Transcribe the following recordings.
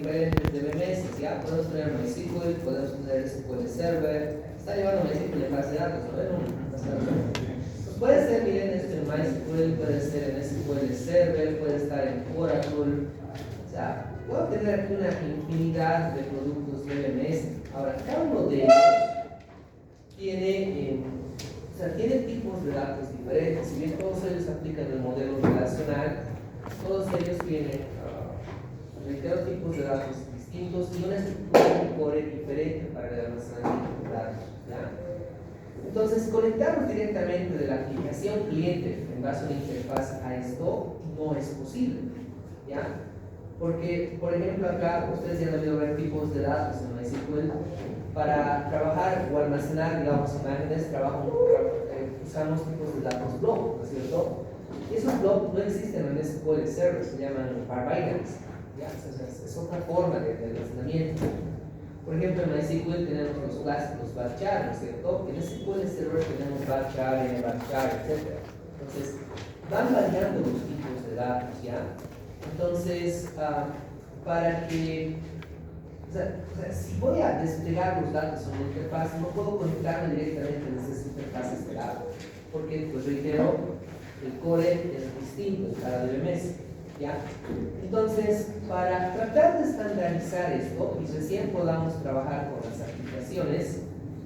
diferentes DBMS, ¿ya? Podemos tener MySQL, podemos tener SQL Server, está llevando MySQL en base de datos, ¿no? Pues puede ser, miren, en MySQL, puede ser en SQL Server, puede estar en Oracle, o sea, puedo tener aquí una infinidad de productos DBMS. Ahora, cada uno de ellos tiene tipos de datos diferentes. Si bien todos ellos aplican el modelo relacional, todos ellos tienen reitero, tipos de datos distintos y una estructura de core diferente para el almacenamiento de datos, ¿ya? Entonces, conectarnos directamente de la aplicación cliente en base a una interfaz a esto no es posible, ¿ya? Porque, por ejemplo, acá ustedes ya han debido ver tipos de datos en MySQL. Para trabajar o almacenar, digamos, imágenes, usamos tipos de datos blob, ¿no es cierto? Y esos blob no existen en SQL Server, se llaman binaries, ¿ya? Es otra forma de almacenamiento. Por ejemplo, en MySQL tenemos los clásicos varchar, ¿no es cierto? En SQL Server tenemos varchar, etc. Entonces, van variando los tipos de datos, ¿ya? Entonces, para que si voy a desplegar los datos en una interfaz, no puedo conectarme directamente desde esa interfaz a este lado, porque, pues reitero, el core es distinto en cada DBMS, ¿ya? Entonces, para tratar de estandarizar esto y recién podamos trabajar con las aplicaciones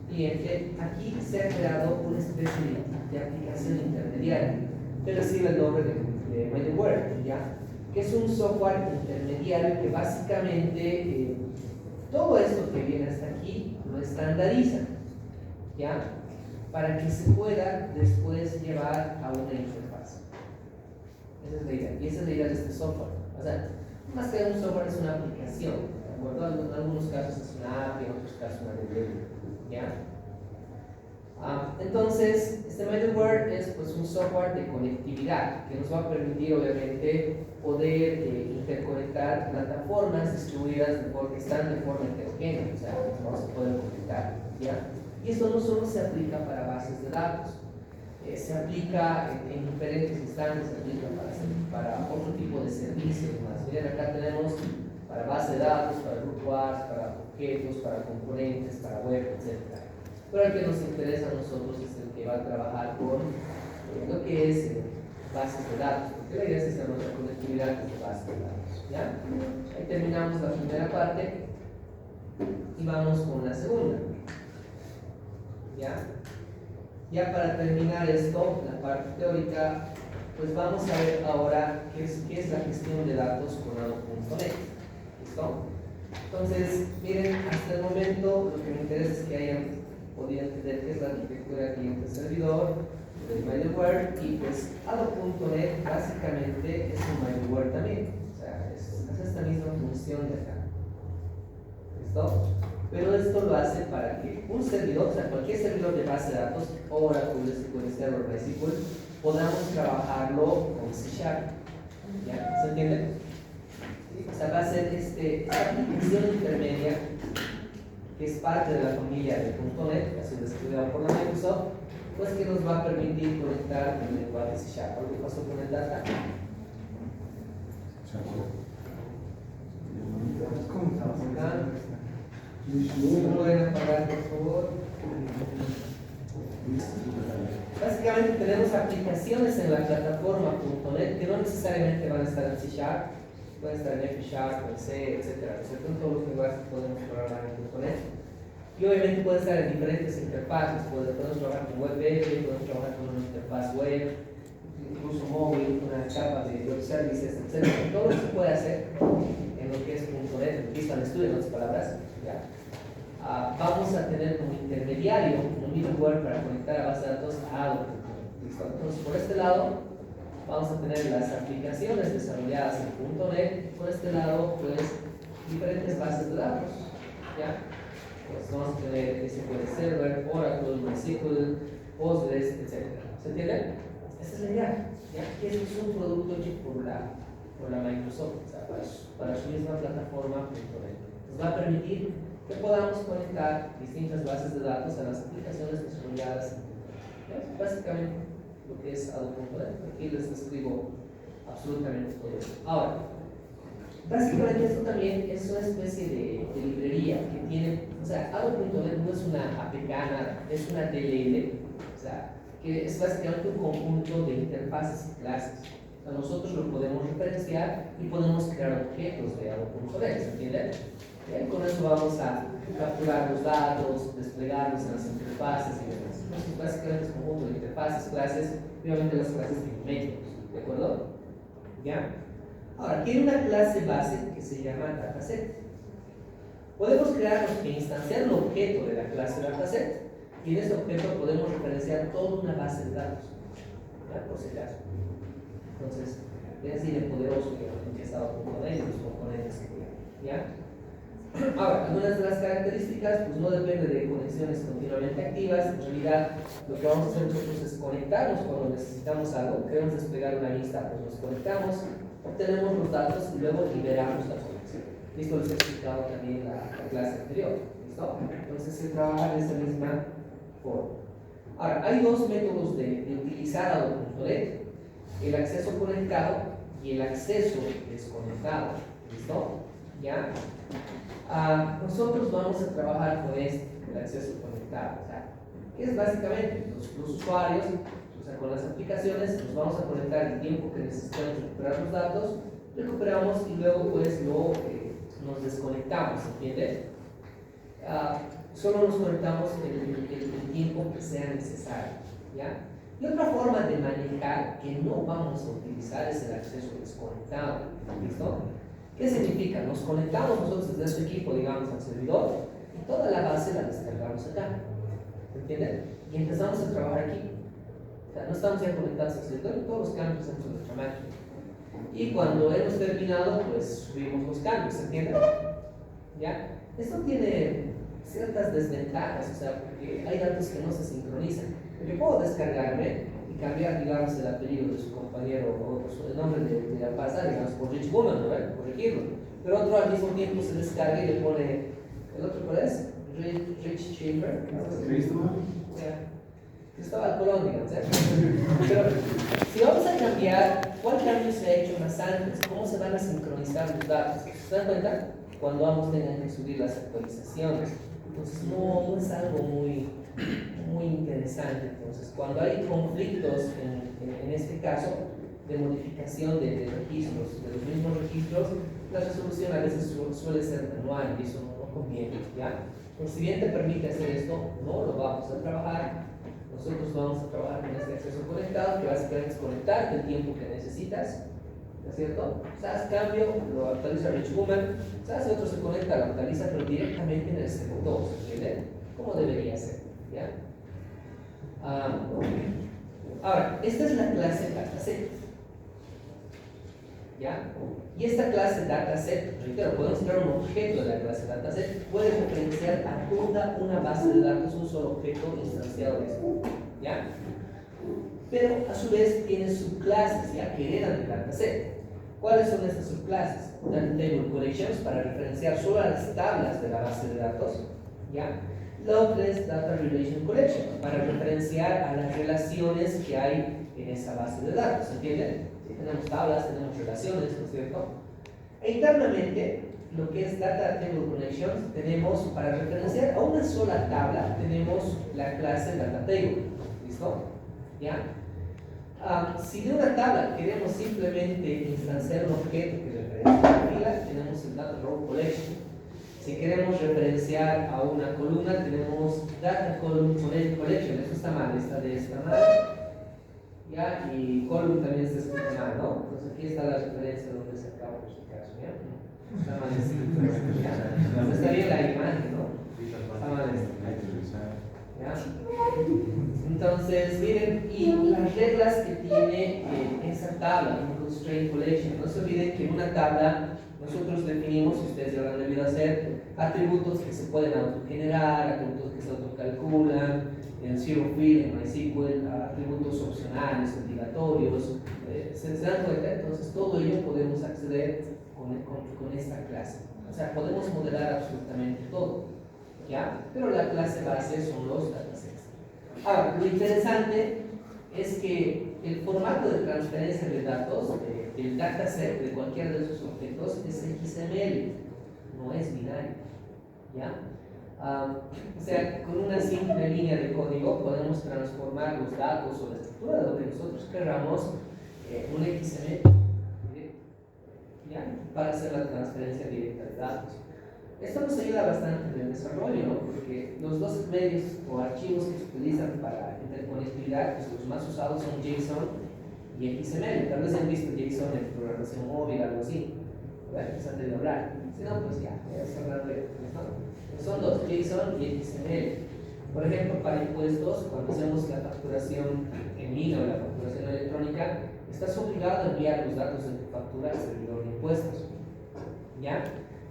cliente, aquí se ha creado una especie de aplicación intermediaria que recibe el nombre de middleware, ¿ya? Que es un software intermediario que básicamente todo esto que viene hasta aquí lo estandariza, ¿ya? Para que se pueda después llevar a una interfaz. Esa es la idea, y esa es la idea de este software. O sea, más que un software es una aplicación, ¿de acuerdo? En algunos casos es una API, en otros casos una DB, ¿ya? Entonces, este middleware es pues un software de conectividad que nos va a permitir obviamente poder interconectar plataformas distribuidas que están de forma heterogénea, o sea, no se pueden conectar, ¿ya? Y esto no solo se aplica para bases de datos, se aplica en diferentes instancias, se aplica para otro tipo de servicios más. Miren, acá tenemos para base de datos, para grupo A, para objetos, para componentes, para web, etc. Pero el que nos interesa a nosotros es el que va a trabajar con lo que es bases de datos, porque la idea es hacer nuestra conectividad de bases de datos, ¿ya? Ahí terminamos la primera parte y vamos con la segunda, ¿ya? Ya para terminar esto, la parte teórica, pues vamos a ver ahora qué es la gestión de datos con ADO.NET, ¿listo? Entonces, miren, hasta el momento lo que me interesa es que hayan podido entender qué es la arquitectura cliente-servidor del middleware, y pues ADO.NET básicamente es un middleware también, o sea, es esta misma función de acá, ¿listo? Pero esto lo hace para que un servidor, o sea, cualquier servidor de base de datos, Oracle, SQL Server, MySQL, podamos trabajarlo con C#, ¿ya? ¿Se entiende? O sea, va a ser esta aplicación intermedia que es parte de la familia de .NET, que ha sido estudiado por la Microsoft, pues que nos va a permitir conectar con el lenguaje C#. ¿Algo pasó con el data? ¿Cómo estamos acá? ¿Me pueden apagar, por favor? Básicamente tenemos aplicaciones en la plataforma .NET que no necesariamente van a estar en C#, pueden estar en F#, en C, etc. En todos los lenguajes que podemos programar en .NET. Y obviamente puede estar en diferentes interfaces, podemos trabajar con WebAPI, podemos trabajar con una interfaz web, incluso móvil, una capa de web services, etc. Todo eso se puede hacer en lo que es .NET, en Visual Studio, en otras palabras, ¿ya? Vamos a tener como intermediario un middleware para conectar a base de datos a ADO.NET. Entonces, por este lado, vamos a tener las aplicaciones desarrolladas en .NET, por este lado, pues, diferentes bases de datos, ¿ya? Pues vamos a tener SQL Server, Oracle, MySQL, Postgres, etc. ¿Se entiende? Esa es la idea, ¿ya? Que esto es un producto hecho por la Microsoft, o sea, para su misma plataforma .NET. Nos va a permitir que podamos conectar distintas bases de datos a las aplicaciones desarrolladas, ¿ya? Básicamente lo que es ADO.NET. Aquí les describo absolutamente todo esto. Ahora, básicamente esto también, eso es APK, es una DLL, o sea, que es básicamente un conjunto de interfaces y clases. O sea, nosotros lo podemos referenciar y podemos crear objetos de AO.D, ¿se entiende? Y con eso vamos a capturar los datos, desplegarlos en las interfaces y demás. Entonces, básicamente es un conjunto de interfaces, clases, y obviamente las clases tienen métodos, ¿de acuerdo? ¿Ya? Ahora, tiene una clase base que se llama dataset. Podemos crear e instanciar un objeto de la clase dataset y en este objeto podemos referenciar toda una base de datos, ¿ya? Por si acaso. Entonces, es decir, el poderoso que ha estado con ellos, los componentes que tienen, ¿ya? Ahora, algunas de las características, pues no depende de conexiones continuamente activas. En realidad, lo que vamos a hacer nosotros es conectarnos cuando necesitamos algo. Queremos desplegar una lista, pues nos conectamos, obtenemos los datos y luego liberamos la conexión. Esto les he explicado también en la clase anterior. ¿Listo? Entonces se trabaja de esa misma forma. Ahora, hay dos métodos de utilizar ADO.NET: el acceso conectado y el acceso desconectado. ¿Listo? ¿Ya? Nosotros vamos a trabajar con el acceso conectado. O sea, que es básicamente los usuarios, o sea, con las aplicaciones, nos vamos a conectar el tiempo que necesitamos recuperar los datos, recuperamos y luego pues nos desconectamos, ¿entiendes? Solo nos conectamos el tiempo que sea necesario, ¿ya? Y otra forma de manejar que no vamos a utilizar es el acceso desconectado, ¿listo? ¿Qué significa? Nos conectamos nosotros desde este equipo, digamos, al servidor y toda la base la descargamos acá, ¿entienden? Y empezamos a trabajar aquí. O sea, no estamos ya conectados al servidor y todos los cambios hacemos en nuestra máquina. Y cuando hemos terminado, pues subimos los cambios, ¿entienden? ¿Ya? Esto tiene ciertas desventajas, o sea, porque hay datos que no se sincronizan. Yo puedo descargarme y cambiar, digamos, el apellido de su compañero o el nombre de la pasada, digamos, por Rich Woman, ¿no? Corregirlo. Pero otro al mismo tiempo se descarga y le pone, ¿el otro cuál es? Rich Chamber. Cristóbal Colón, digamos, ¿eh? Pero si vamos a cambiar, ¿cuál cambio se ha hecho más antes? ¿Cómo se van a sincronizar los datos? ¿Se dan cuenta? Cuando ambos tengan que subir las actualizaciones. Entonces no es algo muy interesante. Entonces, cuando hay conflictos, en este caso, de modificación de registros, de los mismos registros, la resolución a veces suele ser manual y eso no conviene, ¿ya? Entonces, si bien te permite hacer esto, no lo vamos a trabajar. Nosotros vamos a trabajar con este acceso conectado, que básicamente es conectarte el tiempo que necesitas, ¿no es cierto? SAS cambio, lo actualiza Rich Woman, SAS otro se conecta, lo actualiza, pero directamente en el servidor, ¿entienden? Como debería ser, ¿ya? Ahora, esta es la clase dataset, ¿ya? Y esta clase dataset, reitero, podemos crear un objeto de la clase dataset, puede referenciar a toda una base de datos, un solo objeto instanciado de esto, ¿ya? Pero a su vez tiene subclases, ¿ya? Que heredan del dataset. ¿Cuáles son estas subclases? Data Table Collections, para referenciar solo a las tablas de la base de datos, ¿ya? La otra es Data Relation Collection, para referenciar a las relaciones que hay en esa base de datos, ¿entienden? Sí, tenemos tablas, tenemos relaciones, ¿no es cierto? E internamente, lo que es Data Table Connections, tenemos, para referenciar a una sola tabla, tenemos la clase Data Table, ¿listo? ¿Ya? Si de una tabla queremos simplemente instanciar un objeto que referencia a una fila, tenemos el Data Row Collection. Si queremos referenciar a una columna, tenemos Data Column Collection. Eso está mal, esta de esta mal, ¿ya? Y column también está escrito mal, ¿no? Entonces aquí está la referencia donde se acaba por si acaso, ¿ya? Está mal escrito, ¿ya? No está bien la imagen, ¿no? Está mal escrito, ¿ya? Entonces, miren, y las reglas que tiene esa tabla, un Constraint Collection. No se olviden que en una tabla nosotros definimos, si ustedes ya lo han debido hacer, atributos que se pueden autogenerar, atributos que se autocalculan, en Zero Fill, en MySQL, atributos opcionales, obligatorios, ¿se dan cuenta? Entonces todo ello podemos acceder con esta clase. O sea, podemos modelar absolutamente todo, ¿ya? Pero la clase base son los datasets. Ahora, lo interesante es que el formato de transferencia de datos del dataset de cualquiera de esos objetos es XML, no es binario, ¿ya? O sea, con una simple línea de código podemos transformar los datos o la estructura de lo que nosotros queramos en un XML, ¿ya? Para hacer la transferencia directa de datos. Esto nos ayuda bastante en el desarrollo, ¿no? Porque los dos medios o archivos que se utilizan para interconectividad, pues los más usados son JSON y XML. Tal vez han visto JSON en programación móvil, algo así. ¿Verdad? Se han debido hablar. Si no, pues ya, vamos a hablar de esto. Son dos, JSON y XML. Por ejemplo, para impuestos, cuando hacemos la facturación en línea o la facturación electrónica, estás obligado a enviar los datos de tu factura al servidor de impuestos, ¿ya?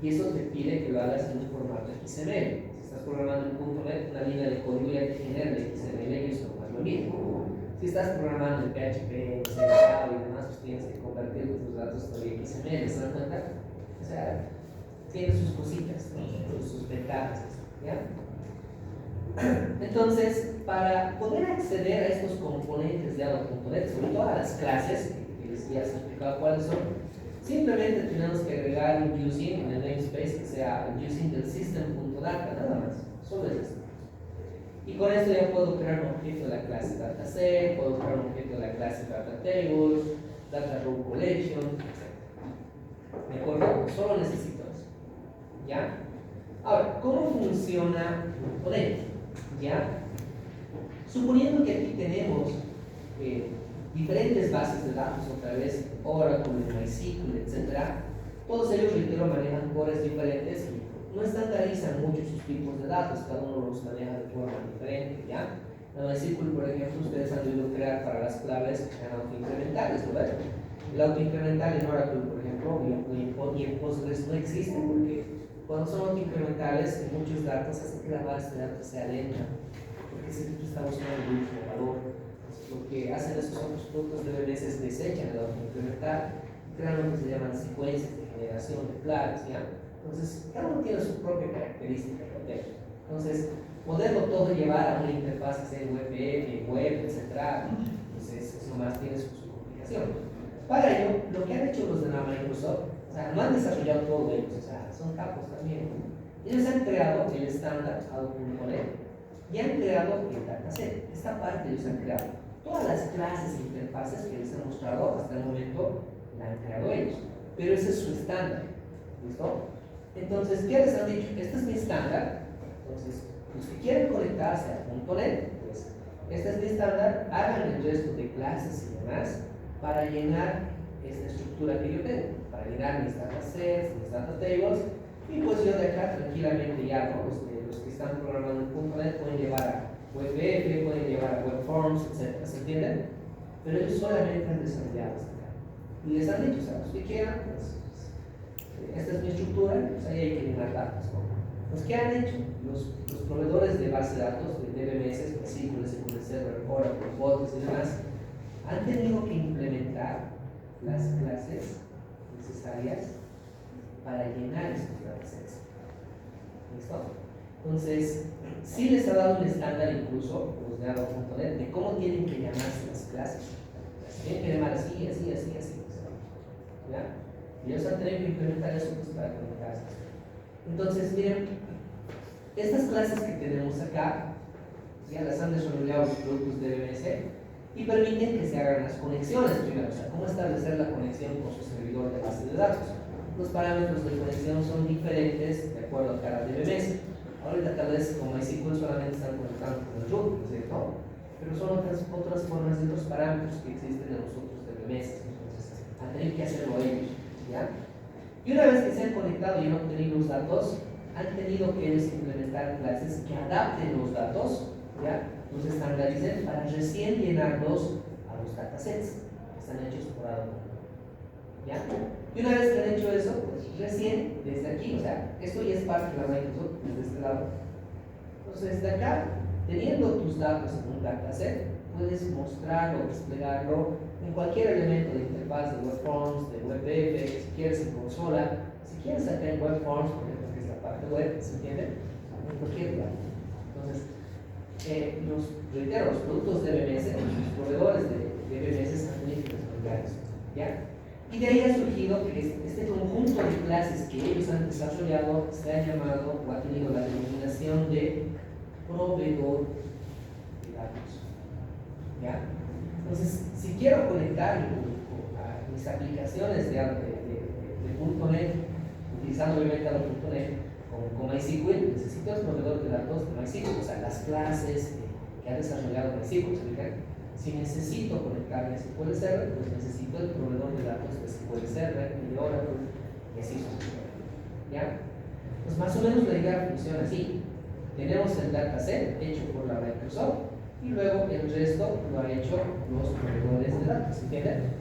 Y eso te pide que lo hagas en un formato XML. Si estás programando en .NET, una línea de código ya te genera el XML y eso no es lo mismo. Si estás programando en PHP, en C# y demás, pues tienes que convertir tus datos en XML, ¿se dan cuenta? O sea, tiene sus cositas, ¿no? Sus ventajas, ¿ya? Entonces, para poder acceder a estos componentes de ADO.NET, sobre todo a las clases, que les ya se explicado cuáles son, simplemente tenemos que agregar un using en el namespace que sea el using del system.data, nada más, solo es esto. Y con esto ya puedo crear un objeto de la clase dataset, puedo crear un objeto de la clase datatables, data row collection, etc. ¿De acuerdo? Solo necesito eso, ¿ya? Ahora, ¿cómo funciona .NET? ¿Ya? Suponiendo que aquí tenemos diferentes bases de datos, otra vez Oracle, MySQL, etc. Todos ellos, reitero, manejan cores diferentes y no estandarizan mucho sus tipos de datos, cada uno los maneja de forma diferente, ¿ya? En MySQL, por ejemplo, ustedes han debido crear para las claves que sean autoincrementales, ¿verdad? El autoincremental en Oracle, por ejemplo, y en Postgres no existe, porque cuando son autoincrementales, en muchos datos hace que la base de datos sea lenta, porque siempre está buscando el último valor. Lo que hacen esos otros productos de DBMS es desechan el autoincremental, crean lo que se llaman secuencias de generación de claves, ¿ya? Entonces, cada uno tiene su propia característica. Entonces, poderlo todo llevar a una interfaz que sea WebAPI, web, etc., entonces eso más tiene su complicación. Para ello, lo que han hecho los de la Microsoft, o sea, no han desarrollado todo ellos, o sea, son capos también. Ellos han creado el estándar ADO.NET y han creado el dataset. Esta parte ellos han creado. Todas las clases e interfaces que les han mostrado hasta el momento la han creado ellos, pero ese es su estándar. ¿Listo? Entonces, ¿qué les han dicho? Este es mi estándar. Entonces, los que quieren conectarse a .NET, pues, este es mi estándar, hagan el resto de clases y demás para llenar esta estructura que yo tengo, para llenar mis datasets, mis datatables, y pues yo de acá tranquilamente ya, ¿no? Los que están programando en .NET pueden llevar a WebAPI, pueden llevar a WebForms, etc. ¿Se entienden? Pero ellos solamente han desarrollado hasta acá. Y les han dicho, o sea, los que quieran, pues, esta es mi estructura, pues ahí hay que llenar datos, ¿no? Pues, ¿qué han hecho? Los proveedores de base de datos, de DBMS, SQL, SQL Server, Oracle, Postgres y demás, han tenido que implementar las clases necesarias para llenar esos datasets. ¿Listo? Entonces, sí les ha dado un estándar incluso, los de ADO.NET, de cómo tienen que llamarse las clases. Las tienen que llamar así, así, así, así. ¿Ya? Y ellos han tenido que implementar eso pues, para conectarse. Entonces, miren, estas clases que tenemos acá, ya las han desarrollado los productos de DBMS y permiten que se hagan las conexiones primero, o sea, cómo establecer la conexión con su servidor de base de datos. Los parámetros de conexión son diferentes de acuerdo a cada DBMS. Ahorita tal vez como MySQL solamente están conectando con el root, ¿cierto? Pero son otras formas de otros parámetros que existen en los otros DBMS, entonces han tenido que hacerlo ellos, ¿ya? Y una vez que se han conectado y han obtenido los datos, han tenido que ellos implementar clases que adapten los datos, ¿ya? Los estandaricen para recién llenarlos a los datasets que están hechos por ADO. ¿Ya? Y una vez que han hecho eso, pues recién desde aquí, o sea, esto ya es parte de la Microsoft desde este lado. Entonces, desde acá, teniendo tus datos en un dataset, puedes mostrarlo, desplegarlo en cualquier elemento de interfaz de WebForms, de WebAPI, si quieres en consola, si quieres acá en WebForms, por ejemplo, que es la parte web, ¿se entiende? En cualquier lugar. Entonces, los productos de BMS, los proveedores de BMS han tenido que desarrollar eso, ¿ya? Y de ahí ha surgido que este conjunto de clases que ellos han desarrollado se ha llamado o ha tenido la denominación de proveedor de datos. ¿Ya? Entonces, si quiero conectar a mis aplicaciones de .NET, utilizando obviamente .NET con MySQL, necesito el proveedor de datos de MySQL, o sea, las clases que ha desarrollado MySQL. Si necesito conectarme a SQL Server, pues necesito el proveedor de datos de SQL Server, de Oracle, y así sucesivamente. ¿Ya? Pues más o menos la idea funciona así. Tenemos el dataset hecho por la Microsoft y luego el resto lo han hecho los proveedores de datos, ¿entienden?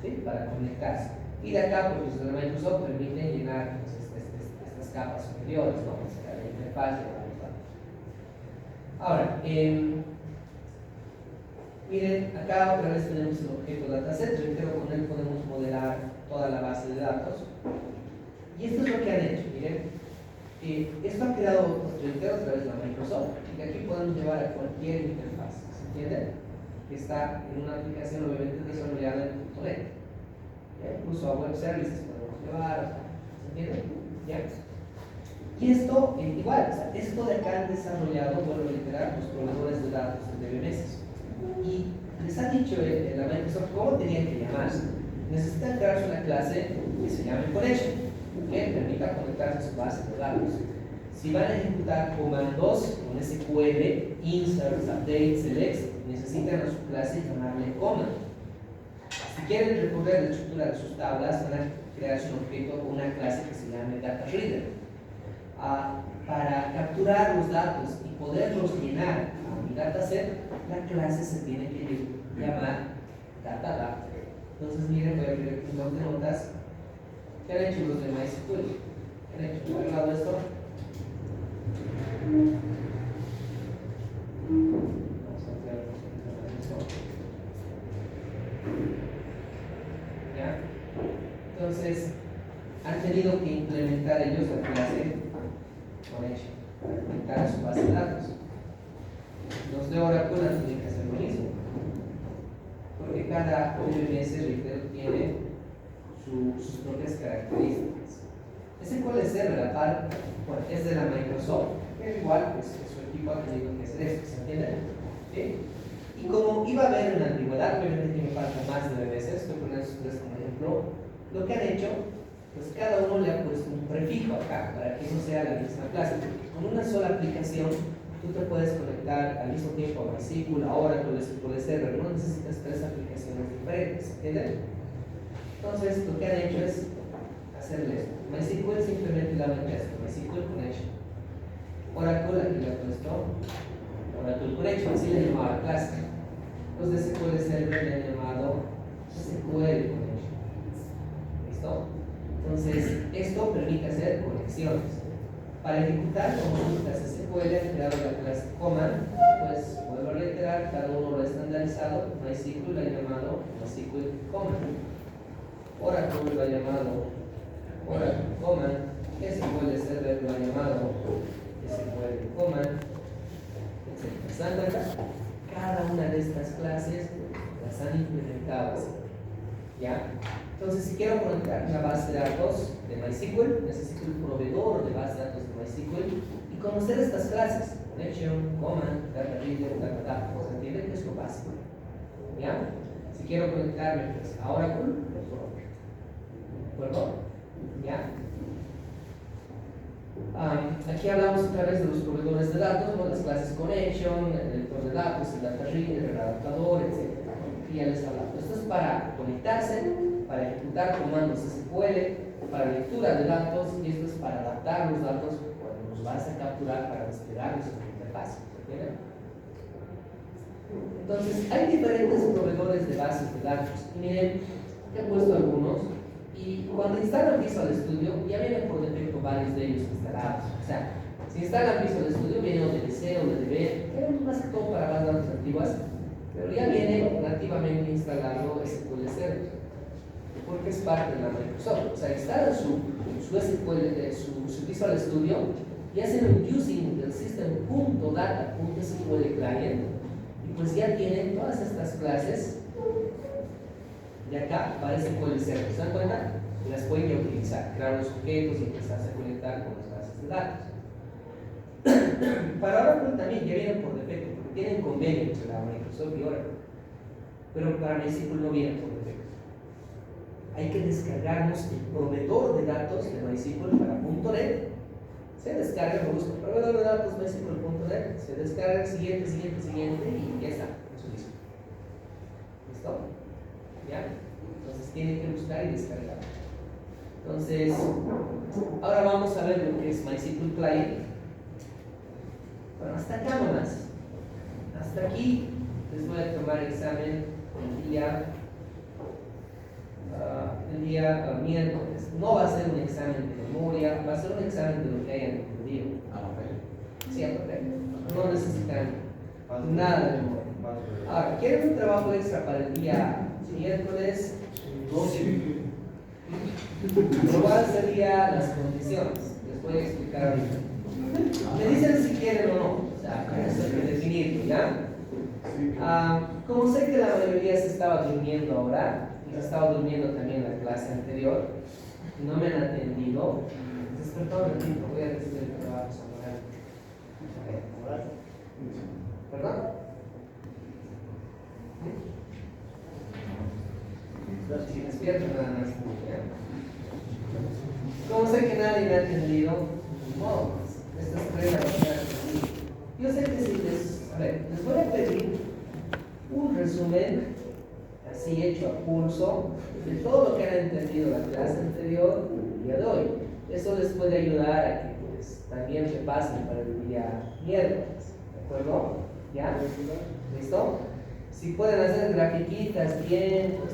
¿Sí? Para conectarse. Y de acá, pues los de la Microsoft permiten llenar pues, estas capas superiores, ¿no? O sea, la interfaz de los datos. Ahora, miren, acá otra vez tenemos el objeto dataset. Reitero, con él podemos modelar toda la base de datos. Y esto es lo que han hecho, miren. Esto ha creado, reitero, otra vez la Microsoft, y que aquí podemos llevar a cualquier interfaz, ¿se entiende? Que está en una aplicación obviamente desarrollada en .NET. Incluso a web services podemos llevar, ¿se entiende? ¿Ya? Y esto, igual, o sea, esto de acá han desarrollado, vuelvo a literar, los proveedores de datos de DBMS. Y les ha dicho la Microsoft cómo tenían que llamarse. Necesitan crearse una clase que se llame Connection, que permita conectarse a su base de datos. Si van a ejecutar comandos con SQL, inserts, updates, selects, necesitan a su clase llamarle command. Si quieren recorrer la estructura de sus tablas, van a crearse un objeto o una clase que se llame data reader. Para capturar los datos y poderlos llenar a mi dataset, la clase se tiene que llamar data. Entonces miren, voy a abrir un blog de notas. ¿Qué han hecho los de MySQL? ¿Qué han hecho? ¿Han arreglado esto? Vamos a ampliar esto. ¿Ya? Entonces, han tenido que implementar ellos la clase Connection para conectar a su base de datos. Los de Oracle han tenido que hacer lo mismo, porque cada DBMS, reitero, tiene sus propias características. SQL Server, aparte, bueno, es de la Microsoft, pero igual pues, su equipo ha tenido que hacer esto, ¿se entiende? ¿Sí? Y como iba a haber una ambigüedad, obviamente que me falta más DBMS, estoy poniendo estos tres como ejemplo, lo que han hecho, pues cada uno le ha puesto un prefijo acá, para que no sea la misma clase. Con una sola aplicación, tú te puedes conectar al mismo tiempo a MySQL, a Oracle, SQL Server, no necesitas tres aplicaciones diferentes, ¿entiendes? Entonces, lo que han hecho es hacerle esto. MySQL simplemente le han esto, MySQL Connection. Oracle, aquí le ha puesto Oracle Connection, así le llamaba la clase. Los de SQL Server le han llamado SQL Connection. ¿Listo? Entonces, esto permite hacer conexiones. Para ejecutar consultas SQL han creado la clase command, pues vuelvo a reiterar, cada uno lo ha estandarizado. MySQL lo ha llamado MySQL command. Oracle lo ha llamado Oracle command. SQL Server lo ha llamado SQL command, etc. ¿Se dan cuenta? Cada una de estas clases las han implementado así. ¿Ya? Entonces, si quiero conectar una base de datos de MySQL, necesito el proveedor de base de datos de MySQL y conocer estas clases: connection, command, data reader, data. ¿Se entiende? Que es lo básico. ¿Ya? Si quiero conectarme pues, a Oracle, ¿de acuerdo? ¿Ya? Aquí hablamos otra vez de los proveedores de datos, ¿no? Las clases connection, el editor de datos, el data reader, el adaptador, etc. Aquí ya les hablamos. Esto es para conectarse, para ejecutar comandos SQL, para lectura de datos, y esto es para adaptar los datos cuando los vas a capturar para desplegarlos en la interfaz. ¿Entienden? Entonces, hay diferentes proveedores de bases de datos. Y miren, he puesto algunos. Y cuando instalan Visual Studio, ya vienen por defecto varios de ellos instalados. O sea, si instalan Visual Studio, viene ODBC, ODB, que es más que todo para las datos antiguas, pero ya viene nativamente instalado SQL Server, porque es parte de la Microsoft. O sea, instalan su Visual Studio y hacen un using del system.data.sql client, y pues ya tienen todas estas clases de acá aparecen cuáles ser. ¿Se dan cuenta? Y las pueden ya utilizar, crear los objetos y empezarse a conectar con las bases de datos. Para Oracle también ya vienen por defecto, porque tienen convenio entre la Microsoft y Oracle. Pero para MySQL no vienen por defecto. Hay que descargarnos el proveedor de datos de MySQL para .NET. Se descarga, me busca proveedor de datos MySQL.net, se descarga el siguiente y ya está, eso listo. ¿Listo? ¿Ya? Entonces tienen que buscar y descargar. Entonces, ahora vamos a ver lo que es MySQL Client. Bueno, hasta acá nomás. Hasta aquí les voy a tomar examen el día miércoles. No va a ser un examen de memoria, va a ser un examen de lo que hayan entendido. Sí, a papel. No necesitan nada de memoria. Ahora, ¿quieren un trabajo extra para el día miércoles? Probar sería las condiciones. Les voy a explicar ahorita. Me dicen si quieren o no. O sea, eso hay que definirlo, ¿ya? Como sé que la mayoría se estaba durmiendo ahora, y se estaba durmiendo también en la clase anterior, y no me han atendido, despertado un ratito, voy a decir el trabajo Samuel. ¿Perdón? Si despierto nada más. ¿Ya? Como sé que nadie me ha atendido, no, estas reglas van a quedar conmigo. Yo sé que si les voy a pedir un resumen así hecho a pulso de todo lo que han entendido la clase anterior y el día de hoy. Eso les puede ayudar a que pues, también repasen para el día miércoles. ¿De acuerdo? ¿Ya? ¿Listo? Si pueden hacer grafiquitas bien, pues